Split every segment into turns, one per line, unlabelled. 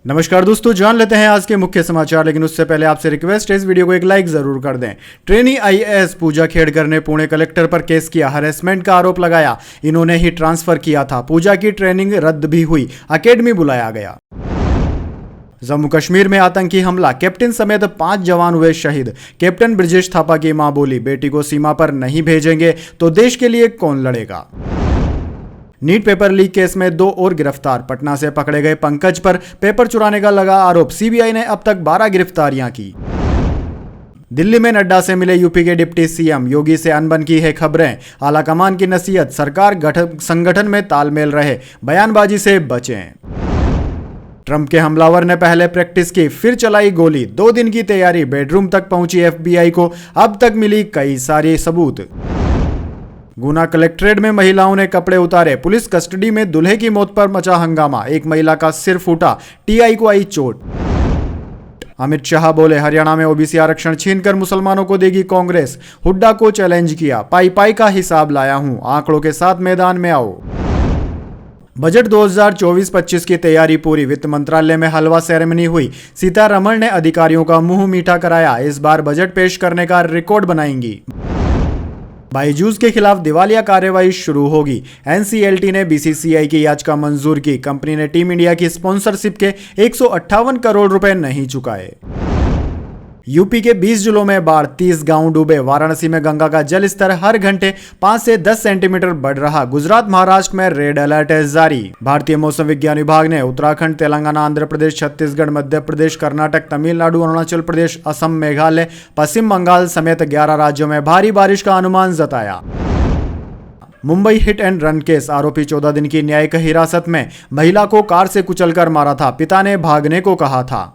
नमस्कार दोस्तों, जान लेते हैं आज के मुख्य समाचार, लेकिन उससे पहले आपसे रिक्वेस्ट है इस वीडियो को एक लाइक जरूर कर दें। ट्रेनी आईएएस पूजा खेड़कर ने पुणे कलेक्टर पर केस किया, हरेसमेंट का आरोप लगाया। इन्होंने ही ट्रांसफर किया था। पूजा की ट्रेनिंग रद्द भी हुई, अकेडमी बुलाया गया। जम्मू कश्मीर में आतंकी हमला, कैप्टन समेत 5 जवान हुए शहीद। कैप्टन ब्रजेश थापा की मां बोली, बेटी को सीमा पर नहीं भेजेंगे तो देश के लिए कौन लड़ेगा। नीट पेपर लीक केस में 2 और गिरफ्तार। पटना से पकड़े गए पंकज पर पेपर चुराने का लगा आरोप। सीबीआई ने अब तक 12 गिरफ्तारियां की। दिल्ली में नड्डा से मिले यूपी के डिप्टी सीएम, योगी से अनबन की है खबरें। आलाकमान की नसीहत, सरकार संगठन में तालमेल रहे, बयानबाजी से बचें। ट्रंप के हमलावर ने पहले प्रैक्टिस की, फिर चलाई गोली। 2 दिन की तैयारी, बेडरूम तक पहुंची एफबीआई को अब तक मिली कई सारे सबूत। गुना कलेक्ट्रेट में महिलाओं ने कपड़े उतारे, पुलिस कस्टडी में दूल्हे की मौत पर मचा हंगामा। एक महिला का सिर फूटा, टीआई को आई चोट। अमित शाह बोले, हरियाणा में ओबीसी आरक्षण छीनकर मुसलमानों को देगी कांग्रेस। हुड्डा को चैलेंज किया, पाई पाई का हिसाब लाया हूं, आंकड़ों के साथ मैदान में आओ। बजट 2024-25 की तैयारी पूरी, वित्त मंत्रालय में हलवा सेरेमनी हुई। सीतारमण ने अधिकारियों का मुंह मीठा कराया, इस बार बजट पेश करने का रिकॉर्ड बनाएंगी। बायजूस के खिलाफ दिवालिया कार्रवाई शुरू होगी। एनसीएलटी ने बीसीसीआई की याचिका मंजूर की। कंपनी ने टीम इंडिया की स्पॉन्सरशिप के 158 करोड़ रुपए नहीं चुकाए। यूपी के 20 जिलों में बाढ़, 30 गांव डूबे। वाराणसी में गंगा का जल स्तर हर घंटे 5 से 10 सेंटीमीटर बढ़ रहा। गुजरात महाराष्ट्र में रेड अलर्ट है जारी। भारतीय मौसम विज्ञान विभाग ने उत्तराखंड, तेलंगाना, आंध्र प्रदेश, छत्तीसगढ़, मध्य प्रदेश, कर्नाटक, तमिलनाडु, अरुणाचल प्रदेश, असम, मेघालय, पश्चिम बंगाल समेत 11 राज्यों में भारी बारिश का अनुमान जताया। Mumbai hit and run case, आरोपी 14 दिन की न्यायिक हिरासत में। महिला को कार से कुचलकर मारा था, पिता ने भागने को कहा था।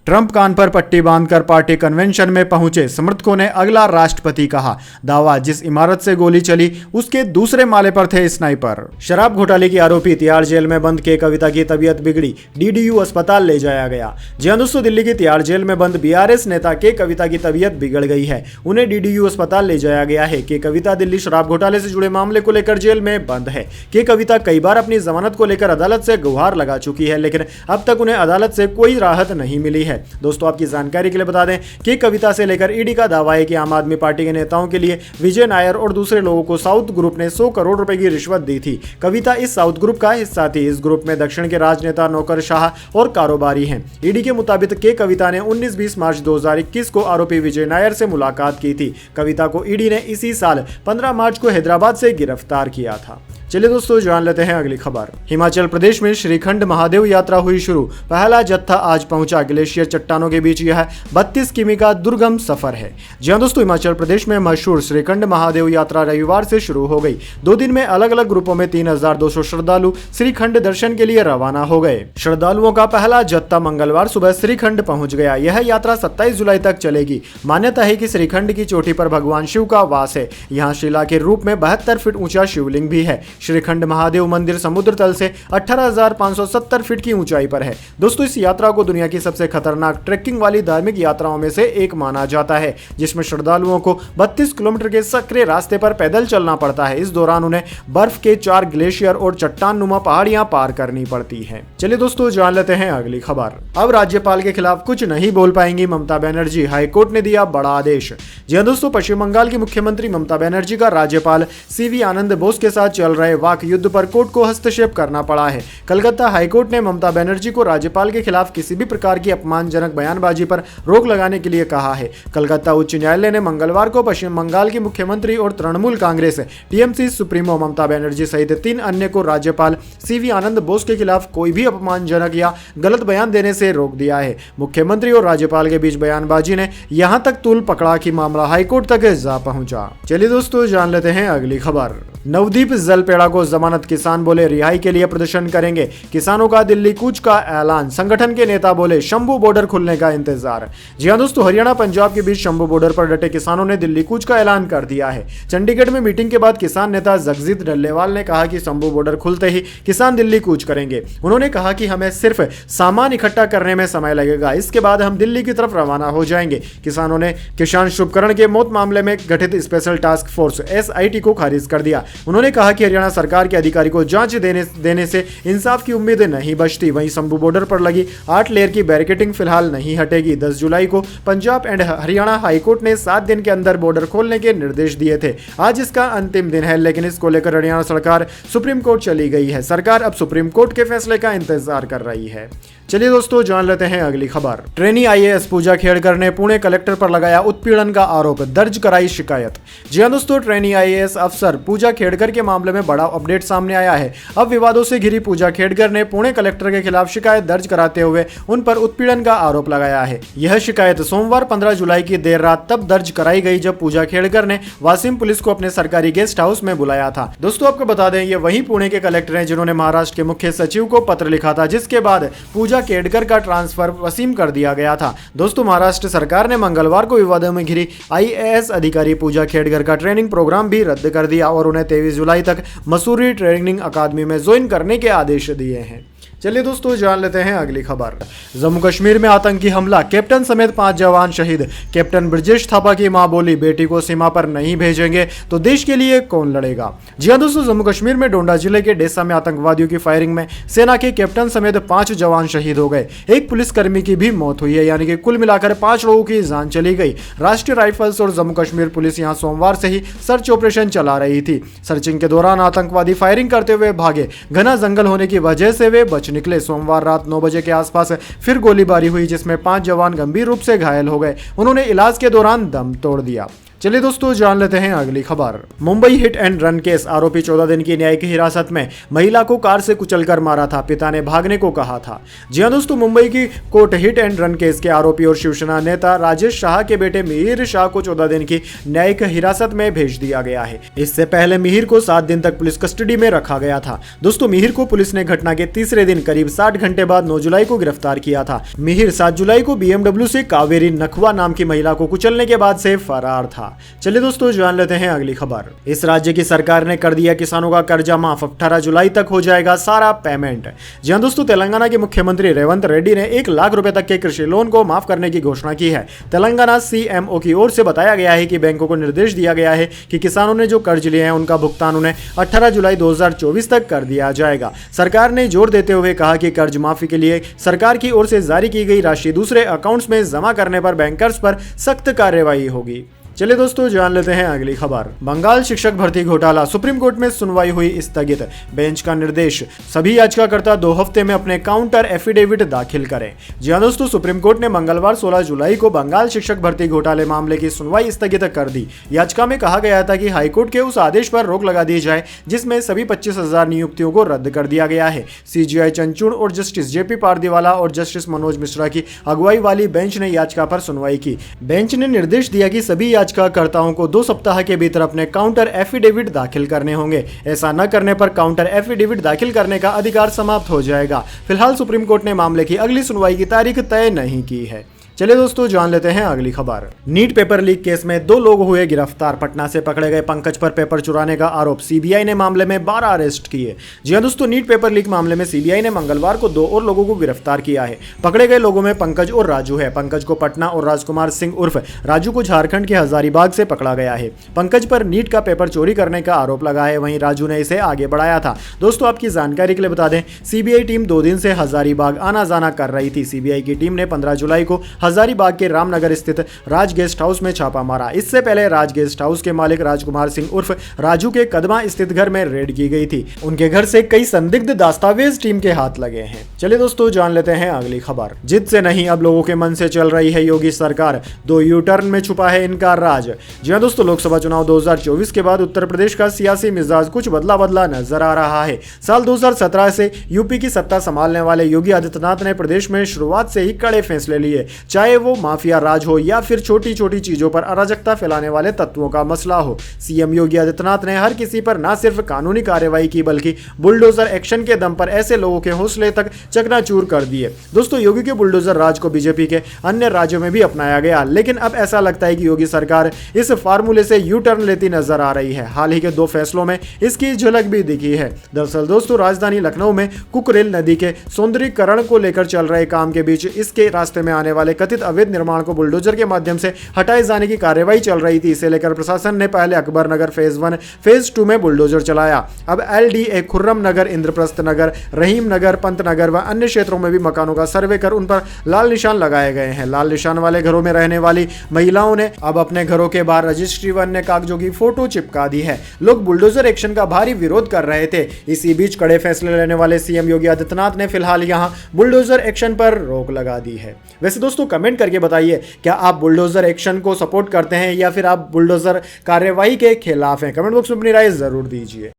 ट्रंप कान पर पट्टी बांधकर पार्टी कन्वेंशन में पहुंचे, समर्थकों ने अगला राष्ट्रपति कहा। दावा, जिस इमारत से गोली चली उसके दूसरे माले पर थे स्नाइपर। शराब घोटाले की आरोपी तिहाड़ जेल में बंद के कविता की तबीयत बिगड़ी, डीडीयू अस्पताल ले जाया गया। जी हां दोस्तों, दिल्ली की तिहाड़ जेल में बंद बीआरएस नेता के कविता की तबीयत बिगड़ गई है। उन्हें डीडीयू अस्पताल ले जाया गया है। के कविता दिल्ली शराब घोटाले से जुड़े मामले को लेकर जेल में बंद है। के कविता कई बार अपनी जमानत को लेकर अदालत से गुहार लगा चुकी है, लेकिन अब तक उन्हें अदालत से कोई राहत नहीं मिली है। दोस्तों, आपकी जानकारी के लिए बता दें कि कविता से लेकर ईडी का दावा है कि आम आदमी पार्टी के नेताओं के लिए विजय नायर और दूसरे लोगों को साउथ ग्रुप ने 100 करोड़ रुपए की रिश्वत दी थी। कविता इस साउथ ग्रुप का हिस्सा थी। इस ग्रुप में दक्षिण के राजनेता, नौकरशाह और कारोबारी हैं। ईडी के मुताबिक के कविता ने 19-20 मार्च 2021 को आरोपी विजय नायर से मुलाकात की थी। कविता को ईडी ने इसी साल 15 मार्च को हैदराबाद से गिरफ्तार किया था। चलिए दोस्तों, जान लेते हैं अगली खबर। हिमाचल प्रदेश में श्रीखंड महादेव यात्रा हुई शुरू। पहला जत्था आज पहुंचा। ग्लेशियर चट्टानों के बीच यह 32 किमी का दुर्गम सफर है। जी हां दोस्तों, हिमाचल प्रदेश में मशहूर श्रीखंड महादेव यात्रा रविवार से शुरू हो गई। 2 दिन में अलग अलग ग्रुपों में 3200 श्रद्धालु श्रीखंड दर्शन के लिए रवाना हो गए। श्रद्धालुओं का पहला जत्था मंगलवार सुबह श्रीखंड पहुंच गया। यह यात्रा 27 जुलाई तक चलेगी। मान्यता है कि श्रीखंड की चोटी पर भगवान शिव का वास है। यहाँ शिला के रूप में 72 फीट ऊंचा शिवलिंग भी है। श्रीखंड महादेव मंदिर समुद्र तल से 18,570 फीट की ऊंचाई पर है। दोस्तों, इस यात्रा को दुनिया की सबसे खतरनाक ट्रैकिंग वाली धार्मिक यात्राओं में से एक माना जाता है, जिसमें श्रद्धालुओं को 32 किलोमीटर के सकरे रास्ते पर पैदल चलना पड़ता है। इस दौरान उन्हें बर्फ के 4 ग्लेशियर और चट्टान नुमा पहाड़ियां पार करनी पड़ती है। चलिए दोस्तों, जान लेते हैं अगली खबर। अब राज्यपाल के खिलाफ कुछ नहीं बोल पाएंगी ममता बनर्जी, हाईकोर्ट ने दिया बड़ा आदेश। जी हां दोस्तों, पश्चिम बंगाल की मुख्यमंत्री ममता बनर्जी का राज्यपाल सीवी आनंद बोस के साथ चल रहे वाक युद्ध पर कोर्ट को हस्तक्षेप करना पड़ा है। कलकत्ता हाईकोर्ट ने ममता बनर्जी को राज्यपाल के खिलाफ किसी भी प्रकार की अपमानजनक बयानबाजी पर रोक लगाने के लिए कहा है। कलकत्ता उच्च न्यायालय ने मंगलवार को पश्चिम बंगाल की मुख्यमंत्री और तृणमूल कांग्रेस टीएमसी सुप्रीमो ममता बनर्जी सहित 3 अन्य को राज्यपाल सीवी आनंद बोस के खिलाफ कोई भी अपमानजनक या गलत बयान देने से रोक दिया है। मुख्यमंत्री और राज्यपाल के बीच बयानबाजी ने यहां तक तूल पकड़ा कि मामला हाईकोर्ट तक जा पहुंचा। चलिए दोस्तों, जान लेते हैं अगली खबर। नवदीप जलपेड़ा को जमानत, किसान बोले रिहाई के लिए प्रदर्शन करेंगे। किसानों का दिल्ली कूच का ऐलान। संगठन के नेता बोले शंभू बॉर्डर खुलने का इंतजार। जी हां दोस्तों, हरियाणा पंजाब के बीच शंभू बॉर्डर पर डटे किसानों ने दिल्ली कूच का ऐलान कर दिया है। चंडीगढ़ में मीटिंग के बाद किसान नेता जगजीत डल्लेवाल ने कहा कि शंभू बॉर्डर खुलते ही किसान दिल्ली कूच करेंगे। उन्होंने कहा कि हमें सिर्फ सामान इकट्ठा करने में समय लगेगा, इसके बाद हम दिल्ली की तरफ रवाना हो जाएंगे। किसानों ने किसान शुभकरण के मौत मामले में गठित स्पेशल टास्क फोर्स SIT को खारिज कर दिया। उन्होंने कहा कि हरियाणा हरियाणा सरकार के अधिकारी को जांच देने से इंसाफ की उम्मीद नहीं बचती। वहीं शंभू बॉर्डर पर लगी 8 लेयर की बैरिकेडिंग फिलहाल नहीं हटेगी। 10 जुलाई को पंजाब एंड हरियाणा हाईकोर्ट ने 7 दिन के अंदर बॉर्डर खोलने के निर्देश दिए थे। आज इसका अंतिम दिन है, लेकिन इसको लेकर हरियाणा सरकार सुप्रीम कोर्ट चली गई है। सरकार अब सुप्रीम कोर्ट के फैसले का इंतजार कर रही है। चलिए दोस्तों, जान लेते हैं अगली खबर। ट्रेनी आईएएस पूजा खेड़कर ने पुणे कलेक्टर पर लगाया उत्पीड़न का आरोप, दर्ज कराई शिकायत। जी हां दोस्तों, ट्रेनी आईएएस अफसर पूजा खेड़कर के मामले में बड़ा अपडेट सामने आया है। अब विवादों से घिरी पूजा खेड़कर ने पुणे कलेक्टर के खिलाफ शिकायत दर्ज कराते हुए उन पर उत्पीड़न का आरोप लगाया है। यह शिकायत सोमवार 15 जुलाई की देर रात तब दर्ज कराई गई जब पूजा खेड़कर ने वासिम पुलिस को अपने सरकारी गेस्ट हाउस में बुलाया था। दोस्तों, आपको बता दें, ये वही पुणे के कलेक्टर हैं जिन्होंने महाराष्ट्र के मुख्य सचिव को पत्र लिखा था, जिसके बाद पूजा खेड़कर का ट्रांसफर वसीम कर दिया गया था। दोस्तों, महाराष्ट्र सरकार ने मंगलवार को विवादों में घिरी आईएएस अधिकारी पूजा खेड़कर का ट्रेनिंग प्रोग्राम भी रद्द कर दिया और उन्हें 23 जुलाई तक मसूरी ट्रेनिंग अकादमी में ज्वाइन करने के आदेश दिए हैं। चलिए दोस्तों, जान लेते हैं अगली खबर। जम्मू कश्मीर में आतंकी हमला, कैप्टन समेत 5 जवान शहीद। कैप्टन ब्रजेश थापा की मां बोली, बेटी को सीमा पर नहीं भेजेंगे तो देश के लिए कौन लड़ेगा। जी हां दोस्तों, जम्मू कश्मीर में डोडा जिले के डेसा में आतंकवादियों की फायरिंग में सेना के कैप्टन समेत 5 जवान शहीद हो गए। एक पुलिसकर्मी की भी मौत हुई है, यानी कि कुल मिलाकर 5 लोगों की जान चली गई। राष्ट्रीय राइफल्स और जम्मू कश्मीर पुलिस यहां सोमवार से ही सर्च ऑपरेशन चला रही थी। सर्चिंग के दौरान आतंकवादी फायरिंग करते हुए भागे। घना जंगल होने की वजह से वे बच निकले। सोमवार रात 9 बजे के आसपास फिर गोलीबारी हुई, जिसमें 5 जवान गंभीर रूप से घायल हो गए। उन्होंने इलाज के दौरान दम तोड़ दिया। चलिए दोस्तों, जान लेते हैं अगली खबर। Mumbai hit and run case, आरोपी 14 दिन की न्यायिक हिरासत में। महिला को कार से कुचलकर मारा था, पिता ने भागने को कहा था। जी हां दोस्तों, मुंबई की court hit and run case के आरोपी और शिवसेना नेता राजेश शाह के बेटे मिहिर शाह को 14 दिन की न्यायिक हिरासत में भेज दिया गया है। इससे पहले मिहिर को 7 दिन तक पुलिस कस्टडी में रखा गया था। दोस्तों, मिहिर को पुलिस ने घटना के तीसरे दिन करीब 60 घंटे बाद 9 जुलाई को गिरफ्तार किया था। मिहिर 7 जुलाई को BMW से कावेरी नखवा नाम की महिला को कुचलने के बाद से फरार था। चलिए दोस्तों, जान लेते हैं अगली खबर। इस राज्य की सरकार ने कर दिया किसानों का कर्जा माफ, 18 जुलाई तक हो जाएगा सारा पेमेंट। जी हां दोस्तों, तेलंगाना के मुख्यमंत्री रेवंत रेड्डी ने 1 लाख रुपए तक के कृषि लोन को माफ करने की घोषणा की है। तेलंगाना CMO की ओर से बताया गया है कि बैंकों को निर्देश दिया गया है कि किसानों ने जो कर्ज लिए हैं उनका भुगतान उन्हें 18 जुलाई 2024 तक कर दिया जाएगा। सरकार ने जोर देते हुए कहा कि कर्ज माफी के लिए सरकार की ओर से जारी की गई राशि दूसरे अकाउंट्स में जमा करने पर बैंकर्स पर सख्त कार्रवाई होगी। चलिए दोस्तों, जान लेते हैं अगली खबर। बंगाल शिक्षक भर्ती घोटाला, सुप्रीम कोर्ट में सुनवाई हुई स्थगित। बेंच का निर्देश, सभी याचिकाकर्ता 2 हफ्ते में अपने काउंटर एफिडेविट दाखिल करें। जी हां दोस्तों, सुप्रीम कोर्ट ने मंगलवार 16 जुलाई को बंगाल शिक्षक भर्ती घोटाले मामले की सुनवाई स्थगित कर दी। याचिका में कहा गया था कि हाईकोर्ट के उस आदेश पर रोक लगा दी जाए जिसमें सभी 25,000 नियुक्तियों को रद्द कर दिया गया है। CJI चंचूड़ और जस्टिस JP पारदीवाला और जस्टिस मनोज मिश्रा की अगुवाई वाली बेंच ने याचिका पर सुनवाई की। बेंच ने निर्देश दिया कि सभी याचिकाकर्ताओं को 2 सप्ताह के भीतर अपने काउंटर एफिडेविट दाखिल करने होंगे। ऐसा न करने पर काउंटर एफिडेविट दाखिल करने का अधिकार समाप्त हो जाएगा। फिलहाल सुप्रीम कोर्ट ने मामले की अगली सुनवाई की तारीख तय नहीं की है। चलिए दोस्तों, जान लेते हैं अगली खबर। नीट पेपर लीक केस में 2 लोग हुए गिरफ्तार। पटना से पकड़े गए पंकज पर पेपर चुराने का आरोप, CBI ने मामले में 12 अरेस्ट किए। जी हां दोस्तों, नीट पेपर लीक मामले में CBI ने मंगलवार को 2 और लोगों को गिरफ्तार किया है। पकड़े गए लोगों में पंकज और राजू है। पंकज को पटना और राजकुमार सिंह उर्फ राजू को झारखंड के हजारीबाग से पकड़ा गया है। पंकज पर नीट का पेपर चोरी करने का आरोप लगा है, वहीं राजू ने इसे आगे बढ़ाया था। दोस्तों, आपकी जानकारी के लिए बता दें, CBI टीम 2 दिन से हजारीबाग आना जाना कर रही थी। CBI की टीम ने 15 जुलाई को हजारीबाग के रामनगर स्थित राज गेस्ट हाउस में छापा मारा। इससे पहले राज गेस्ट हाउस के मालिक राजकुमार सिंह उर्फ राजू के कदमा स्थित घर में रेड की गई थी। उनके घर से कई संदिग्ध दस्तावेज टीम के हाथ लगे हैं। चलिए दोस्तों, जान लेते हैं अगली खबर। जिद से नहीं, अब लोगों के मन से चल रही है योगी सरकार, 2 U-टर्न में छुपा है इनका राज। जी हां दोस्तों, लोकसभा चुनाव 2024 के बाद उत्तर प्रदेश का सियासी मिजाज कुछ बदला बदला नजर आ रहा है। साल 2017 से यूपी की सत्ता संभालने वाले योगी आदित्यनाथ ने प्रदेश में शुरुआत से ही कड़े फैसले लिए, चाहे वो माफिया राज हो या फिर छोटी छोटी चीजों पर अराजकता फैलाने वाले तत्वों का मसला हो। CM योगी आदित्यनाथ ने हर किसी पर न सिर्फ कानूनी कार्रवाई की बल्कि बुलडोजर एक्शन के दम पर ऐसे लोगों के हौसले तक चकनाचूर कर दिए। दोस्तों, योगी के बुलडोजर राज को बीजेपी के अन्य राज्यों में भी अपनाया गया, लेकिन अब ऐसा लगता है कि योगी सरकार इस फार्मूले से U-टर्न लेती नजर आ रही है। हाल ही के 2 फैसलों में इसकी झलक भी दिखी है। दरअसल दोस्तों, राजधानी लखनऊ में कुकरेल नदी के सौंदर्यीकरण को लेकर चल रहे काम के बीच इसके रास्ते में आने वाले कथित अवैध निर्माण को बुलडोजर के माध्यम से हटाए जाने की कार्रवाई चल रही थी। इसे लेकर प्रशासन ने पहले अकबर नगर फेज 1 फेज 2 में बुलडोजर चलाया। अब LDA खुर्रम नगर, इंद्रप्रस्थ नगर, रहीम नगर, पंत नगर व अन्य क्षेत्रों में भी मकानों का सर्वे कर उन पर लाल निशान लगाए गए हैं। लाल निशान वाले घरों में रहने वाली महिलाओं ने अब अपने घरों के बाहर रजिस्ट्री व अन्य कागजों की फोटो चिपका दी है। लोग बुलडोजर एक्शन का भारी विरोध कर रहे थे। इसी बीच कड़े फैसले लेने वाले सीएम योगी आदित्यनाथ ने फिलहाल यहां बुलडोजर एक्शन पर रोक लगा दी है। वैसे दोस्तों कमेंट करके बताइए, क्या आप बुलडोजर एक्शन को सपोर्ट करते हैं या फिर आप बुलडोजर कार्यवाही के खिलाफ हैं? कमेंट बॉक्स में अपनी राय जरूर दीजिए।